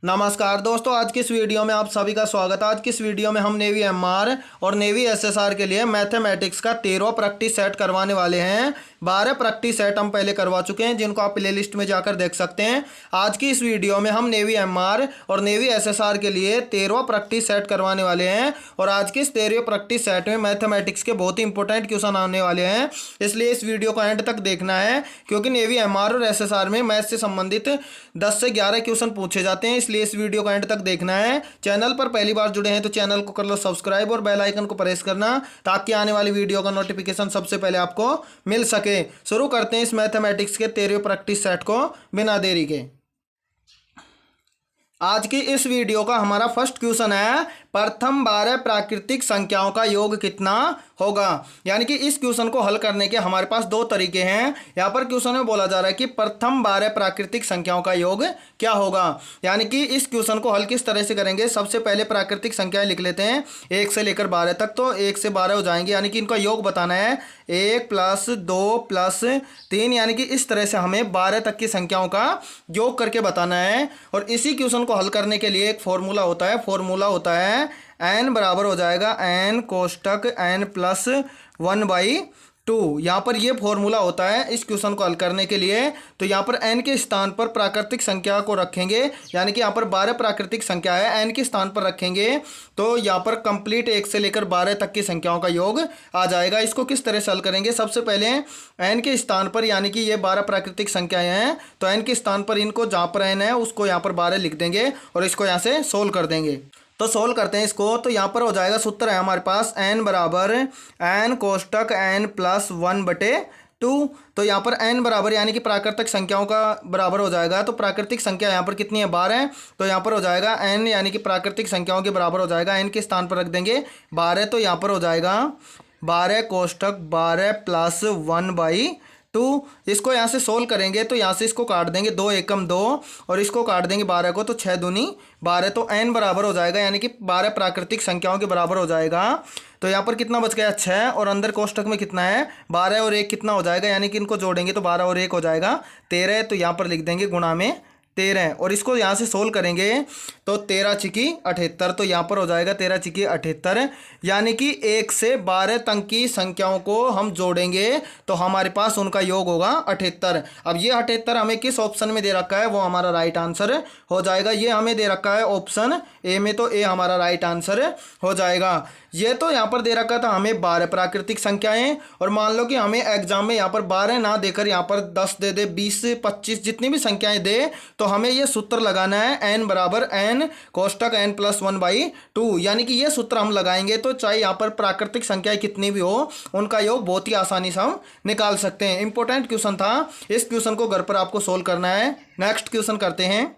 नमस्कार दोस्तों, आज की इस वीडियो में आप सभी का स्वागत है। आज की इस वीडियो में हम नेवी एमआर और नेवी एसएसआर के लिए मैथमेटिक्स का 13वां प्रैक्टिस सेट करवाने वाले हैं। 12 प्रैक्टिस सेट हम पहले करवा चुके हैं, जिनको आप प्लेलिस्ट में जाकर देख सकते हैं। आज की इस वीडियो में हम नेवी एमआर और नेवी एसएसआर के लिए 13वां प्रैक्टिस सेट करवाने वाले हैं। और आज की इस 13वें प्रैक्टिस सेट में मैथमेटिक्स के बहुत ही इंपॉर्टेंट क्वेश्चन आने वाले हैं, इसलिए इस वीडियो को एंड तक देखना है, क्योंकि नेवी एमआर और एसएसआर में मैथ से संबंधित 10 से 11 क्वेश्चन पूछे जाते हैं, इसलिए इस वीडियो को एंड तक देखना है। चैनल पर पहली बार जुड़े हैं तो चैनल को कर लो सब्सक्राइब और बेल आइकन को प्रेस करना, ताकि आने वाली वीडियो का नोटिफिकेशन सबसे पहले आपको मिल सके। शुरू करते हैं इस मैथमेटिक्स के 13वें प्रैक्टिस सेट को बिना देरी के। आज की इस वीडियो का हमारा फर्स्ट क्वेश्चन है, प्रथम 12 प्राकृतिक संख्याओं का योग कितना होगा। यानी कि इस क्वेश्चन को हल करने के हमारे पास दो तरीके हैं। यहाँ पर क्वेश्चन में बोला जा रहा है कि प्रथम 12 प्राकृतिक संख्याओं का योग क्या होगा। यानी कि इस क्वेश्चन को हल किस तरह से करेंगे, सबसे पहले प्राकृतिक संख्याएं लिख लेते हैं 1 से लेकर 12 तक, तो 1 से 12 हो जाएंगे। यानी कि इनका योग बताना है 1 + 2 + 3, यानी कि इस तरह से हमें 12 तक की संख्याओं का योग करके बताना है। और इसी क्वेश्चन को हल करने के लिए एक फॉर्मूला होता है, फॉर्मूला होता है n बराबर हो जाएगा n कोष्टक n + 1/2। यहाँ पर ये फॉर्मूला होता है इस क्वेश्चन को हल करने के लिए। तो यहाँ पर n के स्थान पर प्राकृतिक संख्या को रखेंगे, यानी कि यहाँ पर 12 प्राकृतिक संख्या है, n के स्थान पर रखेंगे तो यहाँ पर कंप्लीट 1 से लेकर 12 तक की संख्याओं का योग आ जाएगा। इसको किस तरह से हल करेंगे, सबसे पहले n के स्थान पर, यानी कि ये 12 प्राकृतिक संख्याएं हैं, तो n के स्थान पर इनको जहाँ पर n है उसको यहाँ पर 12 लिख देंगे और इसको यहाँ से सोल्व कर देंगे। तो सोल्व करते हैं इसको। तो यहाँ पर हो जाएगा, सूत्र है हमारे पास n बराबर n कोष्टक n + 1/2। तो यहाँ पर n बराबर यानी कि प्राकृतिक संख्याओं का बराबर हो जाएगा। तो प्राकृतिक संख्या यहाँ पर कितनी है, 12। तो यहाँ पर हो जाएगा n यानी कि प्राकृतिक संख्याओं के बराबर हो जाएगा, n के स्थान पर रख देंगे 12। तो यहाँ पर हो जाएगा 12 कोष्टक 12 + 1/2। इसको यहाँ से सोल्व करेंगे तो यहाँ से इसको काट देंगे, 2 एकम 2 और इसको काट देंगे 12 को, तो 6 दूनी 12। तो n बराबर हो जाएगा, यानी कि 12 प्राकृतिक संख्याओं के बराबर हो जाएगा। तो यहाँ पर कितना बच गया, 6, और अंदर कोष्टक में कितना है 12 और 1 कितना हो जाएगा, यानी कि इनको जोड़ेंगे तो 12 और 1 हो जाएगा 13। तो यहाँ पर लिख देंगे गुणा में 13, और इसको यहाँ से सोल्व करेंगे तो 13 छिकी 78। तो यहाँ पर हो जाएगा 13 छिकी 78, यानी कि 1 से 12 तक की संख्याओं को हम जोड़ेंगे तो हमारे पास उनका योग होगा 78। अब ये 78 हमें किस ऑप्शन में दे रखा है, वो हमारा राइट आंसर हो जाएगा। ये हमें दे रखा है ऑप्शन ए में, तो ए हमारा राइट आंसर हो जाएगा। ये तो यहाँ पर दे रखा था हमें 12 प्राकृतिक संख्याएं, और मान लो कि हमें एग्जाम में यहाँ पर 12 ना देकर यहाँ पर 10 दे दे, 20 25 जितनी भी संख्याएं दे, तो हमें ये सूत्र लगाना है n बराबर n कोष्टक n + 1/2। यानी कि ये सूत्र हम लगाएंगे तो चाहे यहाँ पर प्राकृतिक संख्याएं कितनी भी हो, उनका योग बहुत ही आसानी से हम निकाल सकते हैं। इंपॉर्टेंट क्वेश्चन था, इस क्वेश्चन को घर पर आपको सोल्व करना है। नेक्स्ट क्वेश्चन करते हैं।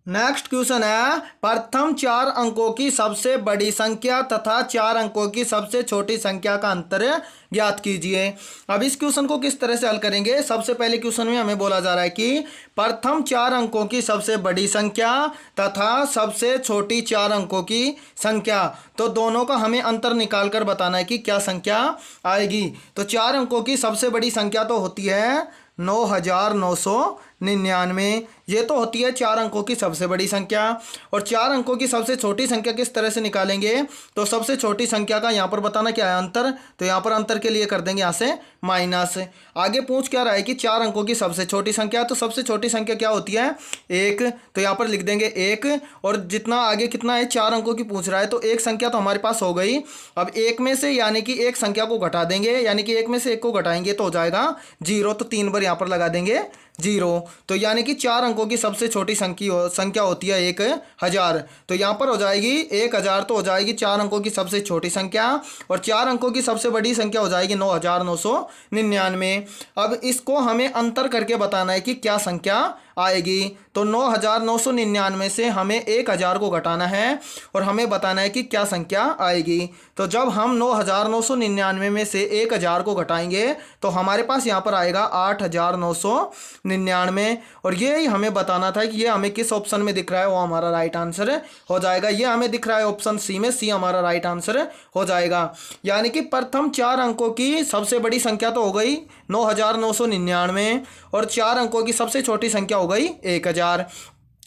नेक्स्ट क्वेश्चन है, प्रथम 4 अंकों की सबसे बड़ी संख्या तथा 4 अंकों की सबसे छोटी संख्या का अंतर ज्ञात कीजिए। अब इस क्वेश्चन को किस तरह से हल करेंगे, सबसे पहले क्वेश्चन में हमें बोला जा रहा है कि प्रथम 4 अंकों की सबसे बड़ी संख्या तथा सबसे छोटी 4 अंकों की संख्या, तो दोनों का हमें अंतर निकाल कर बताना है कि क्या संख्या आएगी। तो 4 अंकों की सबसे बड़ी संख्या तो होती है 9999, ये तो होती है 4 अंकों की सबसे बड़ी संख्या। और 4 अंकों की सबसे छोटी संख्या किस तरह से निकालेंगे, तो सबसे छोटी संख्या का यहाँ पर बताना क्या है, अंतर। तो यहाँ पर अंतर के लिए कर देंगे यहाँ से माइनस। आगे पूछ क्या रहा है कि 4 अंकों की सबसे छोटी संख्या, तो सबसे छोटी संख्या क्या होती है 1, तो यहाँ पर लिख देंगे 1। और जितना आगे कितना है 4 अंकों की पूछ रहा है, तो एक संख्या तो हमारे पास हो गई। अब एक में से यानी कि एक संख्या को घटा देंगे, यानी कि एक में से एक को घटाएंगे तो हो जाएगा 0। तो 3 बार यहाँ पर लगा देंगे 0। तो यानी कि 4 अंकों की सबसे छोटी संख्या होती है 1000। तो यहाँ पर हो जाएगी 1000, तो हो जाएगी 4 अंकों की सबसे छोटी संख्या, और 4 अंकों की सबसे बड़ी संख्या हो जाएगी 9999। अब इसको हमें अंतर करके बताना है कि क्या संख्या आएगी। तो 9999 से हमें 1000 को घटाना है और हमें बताना है कि क्या संख्या आएगी। तो जब हम 9999 में से 1000 को घटाएंगे तो हमारे पास यहाँ पर आएगा 8999, और ये ही हमें बताना था कि ये हमें किस ऑप्शन में दिख रहा है, वो हमारा राइट आंसर हो जाएगा। ये हमें दिख रहा है ऑप्शन सी में, सी हमारा राइट आंसर हो जाएगा। यानी कि प्रथम 4 अंकों की सबसे बड़ी संख्या तो हो गई 9999 और 4 अंकों की सबसे छोटी संख्या हो गई 1000।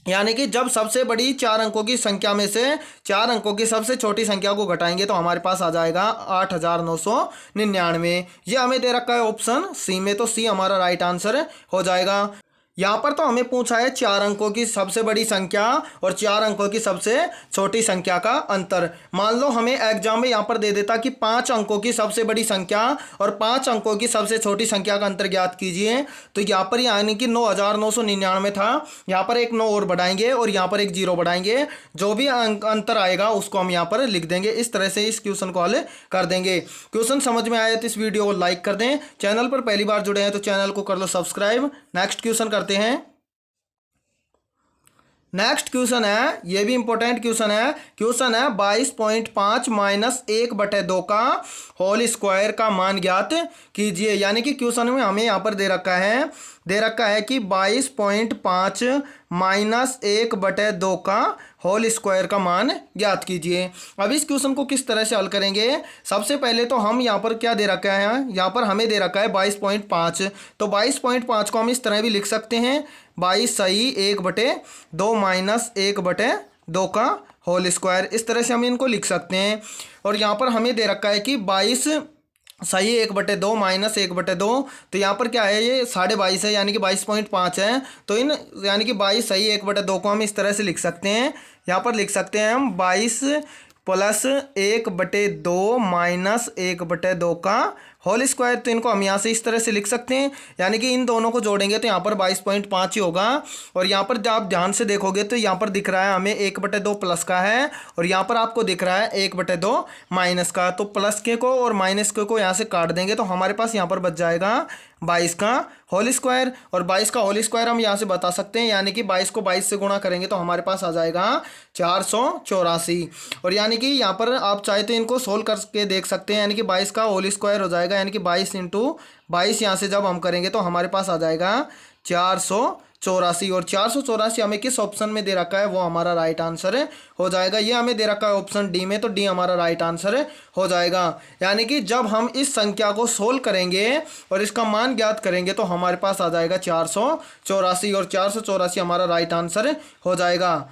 यानी कि जब सबसे बड़ी 4 अंकों की संख्या में से 4 अंकों की सबसे छोटी संख्या को घटाएंगे तो हमारे पास आ जाएगा 8999। ये हमें दे रखा है ऑप्शन सी में, तो सी हमारा राइट आंसर हो जाएगा। यहाँ पर तो हमें पूछा है 4 अंकों की सबसे बड़ी संख्या और 4 अंकों की सबसे छोटी संख्या का अंतर। मान लो हमें एग्जाम में यहाँ पर दे देता कि 5 अंकों की सबसे बड़ी संख्या और 5 अंकों की सबसे छोटी संख्या का अंतर ज्ञात कीजिए, तो यहाँ पर यानी कि 9999 था, यहाँ पर एक 9 और बढ़ाएंगे और यहाँ पर एक 0 बढ़ाएंगे, जो भी अंतर आएगा उसको हम यहाँ पर लिख देंगे। इस तरह से इस क्वेश्चन को हल कर देंगे। क्वेश्चन समझ में आया तो इस वीडियो को लाइक कर दें। चैनल पर पहली बार जुड़े हैं तो चैनल को कर लो सब्सक्राइब। नेक्स्ट क्वेश्चन करते हैं। नेक्स्ट क्वेश्चन है, ये भी इंपॉर्टेंट क्वेश्चन है। क्वेश्चन है 22.5 माइनस 1/2 का होल स्क्वायर का मान ज्ञात कीजिए। यानी कि क्वेश्चन में हमें यहाँ पर दे रखा है कि 22.5 माइनस 1/2 का होल स्क्वायर का मान ज्ञात कीजिए। अब इस क्वेश्चन को किस तरह से हल करेंगे? सबसे पहले तो हम यहाँ पर क्या दे रखा है, यहाँ पर हमें दे रखा है 22.5, तो 22.5 को हम इस तरह भी लिख सकते हैं 22 सही 1/2 माइनस 1/2 का होल स्क्वायर। इस तरह से हम इनको लिख सकते हैं। और यहाँ पर हमें दे रखा है कि 22 सही 1/2 माइनस 1/2, तो यहाँ पर क्या है, ये 22.5 है, यानी कि 22.5 है। तो इन यानी कि 22 सही 1/2 को हम इस तरह से लिख सकते हैं। यहाँ पर लिख सकते हैं हम 22 प्लस 1/2 माइनस 1/2 का होल स्क्वायर। तो इनको हम यहाँ से इस तरह से लिख सकते हैं, यानी कि इन दोनों को जोड़ेंगे तो यहाँ पर 22.5 ही होगा। और यहाँ पर जब आप ध्यान से देखोगे तो यहाँ पर दिख रहा है हमें 1/2 प्लस का है और यहाँ पर आपको दिख रहा है 1/2 माइनस का। तो प्लस के को और माइनस के को यहाँ से काट देंगे तो हमारे पास यहाँ पर बच जाएगा 22 का होल स्क्वायर। और 22 का होल स्क्वायर हम यहाँ से बता सकते हैं, यानी कि 22 को 22 से गुणा करेंगे तो हमारे पास आ जाएगा 484। और यानी कि यहाँ पर आप चाहे तो इनको सोल्व करके देख सकते हैं, यानी कि 22 का होल स्क्वायर हो जाएगा, यानी कि 22 × 22 यहाँ से जब हम करेंगे तो हमारे पास आ जाएगा 484। और 484 हमें किस ऑप्शन में दे रखा है वो हमारा राइट आंसर हो जाएगा। ये हमें दे रखा है ऑप्शन डी में, तो डी हमारा राइट आंसर हो जाएगा। यानी कि जब हम इस संख्या को सोल्व करेंगे और इसका मान ज्ञात करेंगे तो हमारे पास आ जाएगा 484 और 484 हमारा राइट आंसर हो जाएगा।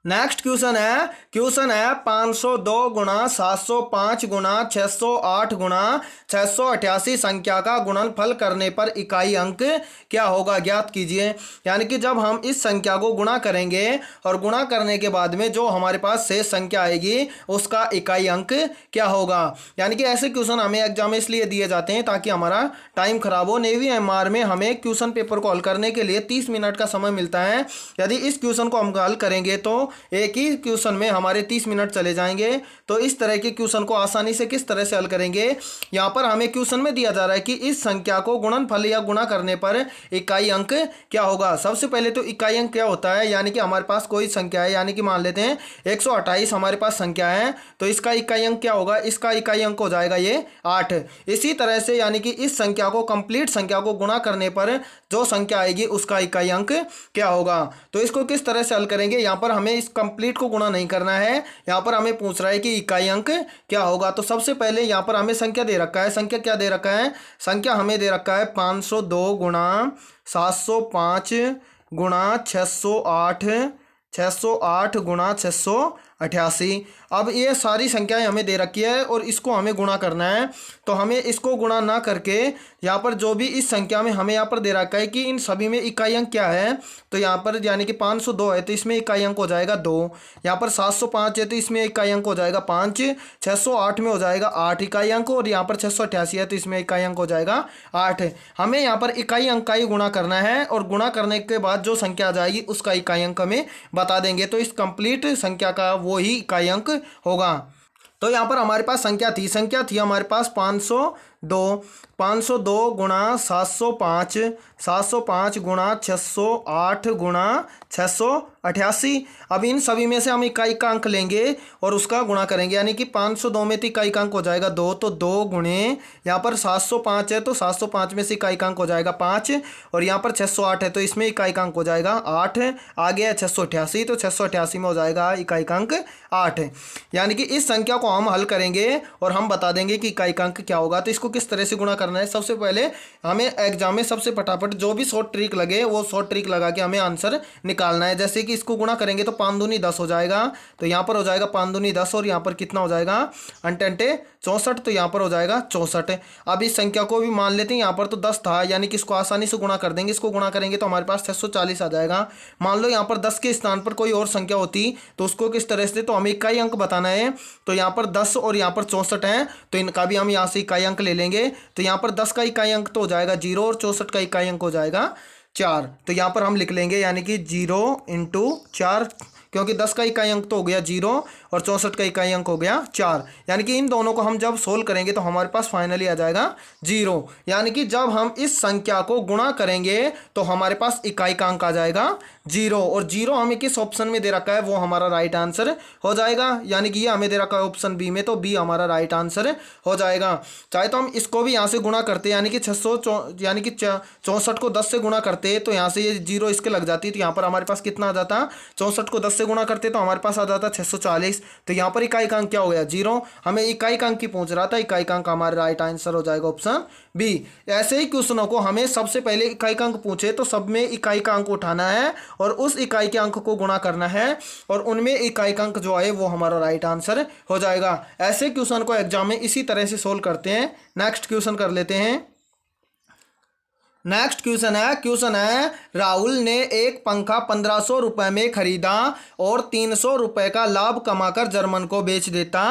नेक्स्ट क्वेश्चन है 502 गुणा 705 गुणा 608 गुणा 688 संख्या का गुणनफल करने पर इकाई अंक क्या होगा, ज्ञात कीजिए। यानी कि जब हम इस संख्या को गुणा करेंगे और गुणा करने के बाद में जो हमारे पास शेष संख्या आएगी उसका इकाई अंक क्या होगा। यानी कि ऐसे क्वेश्चन हमें एग्जाम में इसलिए दिए जाते हैं ताकि हमारा टाइम खराब हो। नेवी एमआर में हमें क्वेश्चन पेपर को हल करने के लिए 30 मिनट का समय मिलता है। यदि इस क्वेश्चन को हम हल करेंगे तो एक ही क्वेश्चन में हमारे 30 मिनट चले जाएंगे। तो इस तरह के क्वेश्चन को आसानी से किस तरह से हल करेंगे, यहाँ पर हमें क्वेश्चन में दिया जा रहा है कि इस संख्या को गुणनफल या गुणा करने पर इकाई अंक क्या होगा। सबसे पहले तो इकाई अंक क्या होता है, यानी कि हमारे पास कोई संख्या है, यानी कि मान लेते हैं 128 हमारे पास संख्या है, तो इसका इकाई अंक क्या होगा, इसका इकाई अंक हो जाएगा ये 8। इसी तरह से यानी कि इस संख्या को कंप्लीट संख्या को गुणा करने पर जो संख्या आएगी उसका इकाई अंक क्या होगा। तो इसको किस तरह से हल करेंगे, यहाँ पर हमें इस कंप्लीट को गुणा नहीं करना है, यहाँ पर हमें पूछ रहा है कि इकाई अंक क्या होगा। तो सबसे पहले यहाँ पर हमें संख्या दे रखा है, संख्या क्या दे रखा है, संख्या हमें दे रखा है 502 गुणा 705 गुणा 608 गुणा 688। अब ये सारी संख्याएं हमें दे रखी है और इसको हमें गुणा करना है। तो हमें इसको गुणा ना करके यहाँ पर जो भी इस संख्या में हमें यहाँ पर दे रखा है कि इन सभी में इकाई अंक क्या है, तो यहाँ पर यानी कि 502 है तो इसमें इकाई अंक हो जाएगा 2, यहाँ पर 705 है तो इसमें इकाई अंक हो जाएगा 5, 608 में हो जाएगा 8 इकाई अंक, और यहाँ पर 688 है तो इसमें इकाई अंक हो जाएगा 8। हमें यहाँ पर इकाई अंक का ही गुणा करना है और गुणा करने के बाद जो संख्या आ जाएगी उसका इकाई अंक हमें बता देंगे। तो इस कंप्लीट संख्या का वो ही इकाई अंक होगा। तो यहाँ पर हमारे पास संख्या थी हमारे पास 502 गुणा 705 गुणा 608 गुणा 688। अब इन सभी में से हम इकाई का अंक लेंगे और उसका गुणा करेंगे, यानी कि 502 में तो इकाई का अंक हो जाएगा 2, तो 2 गुणे यहाँ पर 705 है तो 705 में से इकाई का अंक हो जाएगा 5, और यहाँ पर 608 है तो इसमें इकाई का अंक हो जाएगा 8। आगे है 688 तो 688 में हो जाएगा इकाई का अंक 8। यानी कि इस संख्या को हम हल करेंगे और हम बता देंगे कि इकाई का अंक क्या होगा। तो इसको किस तरह से गुणा करना है। सबसे पहले हमें एग्जाम में सबसे फटाफट जो भी शॉर्ट ट्रिक लगे वो शॉर्ट ट्रिक लगा के हमें आंसर निकालना है। जैसे कि इसको गुणा करेंगे तो 5 दूनी 10 हो जाएगा, तो यहाँ पर हो जाएगा 5 दूनी 10 और यहाँ पर कितना हो जाएगा 8 64, तो यहाँ पर हो जाएगा 64। अब इस संख्या को भी मान लेते हैं, यहाँ पर तो 10 था यानी कि इसको आसानी से गुणा कर देंगे। इसको गुणा करेंगे तो हमारे पास 640 आ जाएगा। मान लो यहाँ पर 10 के स्थान पर कोई और संख्या होती तो उसको किस तरह से, तो हमें इकाई अंक बताना है। तो यहाँ पर 10 और यहाँ पर 64 है, तो इनका भी हम यहाँ से इकाई अंक ले लेंगे। तो यहाँ पर 10 का इकाई अंक तो हो जाएगा 0 और 64 का इकाई अंक हो जाएगा 4। तो यहाँ पर हम लिख लेंगे यानी कि 0 × 4, क्योंकि 10 का इकाई अंक तो हो गया 0 और 64 का इकाई अंक हो गया 4। यानी कि इन दोनों को हम जब सोल्व करेंगे तो हमारे पास फाइनली आ जाएगा 0। यानी कि जब हम इस संख्या को गुणा करेंगे तो हमारे पास इकाई का अंक आ जाएगा 0, और 0 हमें किस ऑप्शन में दे रखा है वो हमारा राइट आंसर हो जाएगा। यानी कि ये हमें दे रखा है ऑप्शन बी में, तो बी हमारा राइट आंसर हो जाएगा। चाहे तो हम इसको भी यहाँ से गुणा करते हैं, यानी कि 600 यानी कि 64 को 10 से गुणा करते तो यहाँ से ये 0 इसके लग जाती, तो यहाँ पर हमारे पास कितना आ जाता, 64 को 10 से गुणा करते तो हमारे पास आ जाता 640। तो यहाँ पर इकाई का अंक क्या हो गया 0, हमें इकाई का अंक की पूछ रहा था, इकाई का अंक हमारा राइट आंसर हो जाएगा ऑप्शन बी। ऐसे ही क्वेश्चनों को हमें सबसे पहले इकाई का अंक पूछे तो सब में इकाई का अंक उठाना है और उस इकाई के अंक को गुणा करना है, और उनमें इकाई का अंक जो है वो हमारा राइट आंसर हो जाएगा। ऐसे क्वेश्चन को एग्जाम में इसी तरह से सोल्व करते हैं। नेक्स्ट क्वेश्चन कर लेते हैं। नेक्स्ट क्वेश्चन है राहुल ने एक पंखा 1500 रुपये में खरीदा और 300 रुपये का लाभ कमाकर जर्मन को बेच देता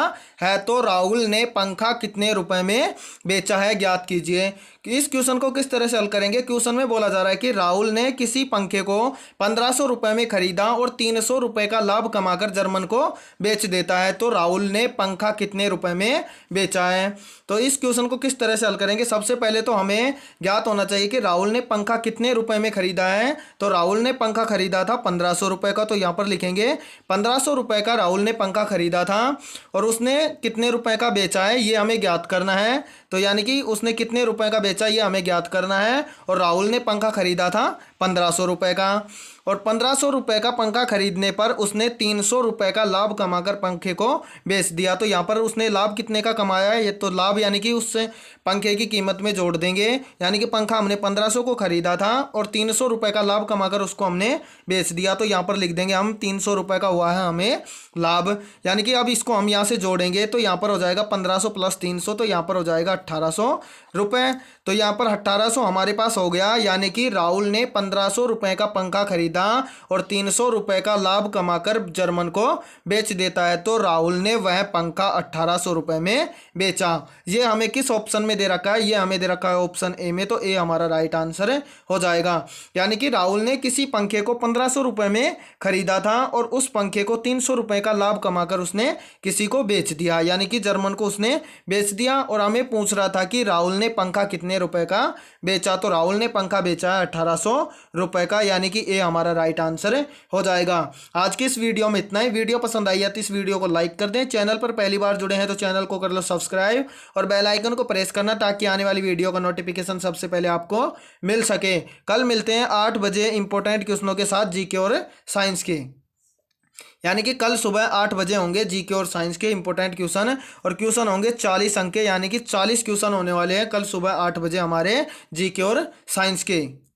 है, तो राहुल ने पंखा कितने रुपए में बेचा है ज्ञात कीजिए। इस क्वेश्चन को किस तरह से हल करेंगे। क्वेश्चन में बोला जा रहा है कि राहुल ने किसी पंखे को 1500 रुपये में खरीदा और 300 रुपये का लाभ कमाकर जर्मन को बेच देता है, तो राहुल ने पंखा कितने रुपए में बेचा है। तो इस क्वेश्चन को किस तरह से हल करेंगे। सबसे पहले तो हमें ज्ञात होना चाहिए कि राहुल ने पंखा कितने रुपए में खरीदा है। तो राहुल ने पंखा खरीदा था 1500 रुपये का, तो यहाँ पर लिखेंगे 1500 रुपये का राहुल ने पंखा खरीदा था और उसने कितने रुपए का बेचा है ये हमें ज्ञात करना है। तो यानी कि उसने कितने रुपए का बेचा ये हमें ज्ञात करना है, और राहुल ने पंखा खरीदा था 1500 रुपये का, और 1500 रुपये का पंखा खरीदने पर उसने 300 रुपये का लाभ कमाकर पंखे को बेच दिया। तो यहाँ पर उसने लाभ कितने का कमाया है, ये तो लाभ यानी कि उससे पंखे की कीमत में जोड़ देंगे। यानी कि पंखा हमने 1500 को खरीदा था और 300 रुपये का लाभ कमाकर उसको हमने बेच दिया, तो यहाँ पर लिख देंगे हम 300 रुपये का हुआ है हमें लाभ। यानी कि अब इसको हम यहाँ से जोड़ेंगे तो यहाँ पर हो जाएगा 1500 + 300, तो यहाँ पर हो जाएगा 1800 रुपये। तो यहाँ पर 1800 हमारे पास हो गया। यानी कि राहुल ने 1500 रुपये का पंखा खरीदा और 300 रुपये का लाभ कमाकर जर्मन को बेच देता है, तो राहुल ने वह पंखा 1800 रुपये में बेचा। ये हमें किस ऑप्शन में दे रखा है, ये हमें दे रखा है ऑप्शन ए में, तो ए हमारा राइट आंसर हो जाएगा। यानी कि राहुल ने किसी पंखे को 1500 रुपये में खरीदा था और उस पंखे को 300 रुपये का लाभ कमाकर उसने किसी को बेच दिया, यानी कि जर्मन को उसने बेच दिया। और हमें पूछ रहा था कि राहुल ने पंखा कितने रुपए का बेचा, तो राहुल ने पंखा बेचा है 1800 रुपये का, यानी कि ए हमारा राइट आंसर हो जाएगा। आज की इस वीडियो में इतना ही। वीडियो पसंद आई है तो इस वीडियो को लाइक कर दें। चैनल पर पहली बार जुड़े हैं तो चैनल को कर लो सब्सक्राइब और बेल आइकन को प्रेस करना ताकि आने वाली वीडियो का नोटिफिकेशन सबसे पहले आपको मिल सके। कल मिलते हैं 8 बजे इंपॉर्टेंट क्वेश्चनों के साथ जीके और साइंस के, यानी कि कल सुबह 8 बजे होंगे जीके और साइंस के इंपॉर्टेंट क्वेश्चन, और क्वेश्चन होंगे 40 अंक के, यानी कि 40 क्वेश्चन होने वाले हैं कल सुबह 8 बजे हमारे जीके और साइंस के।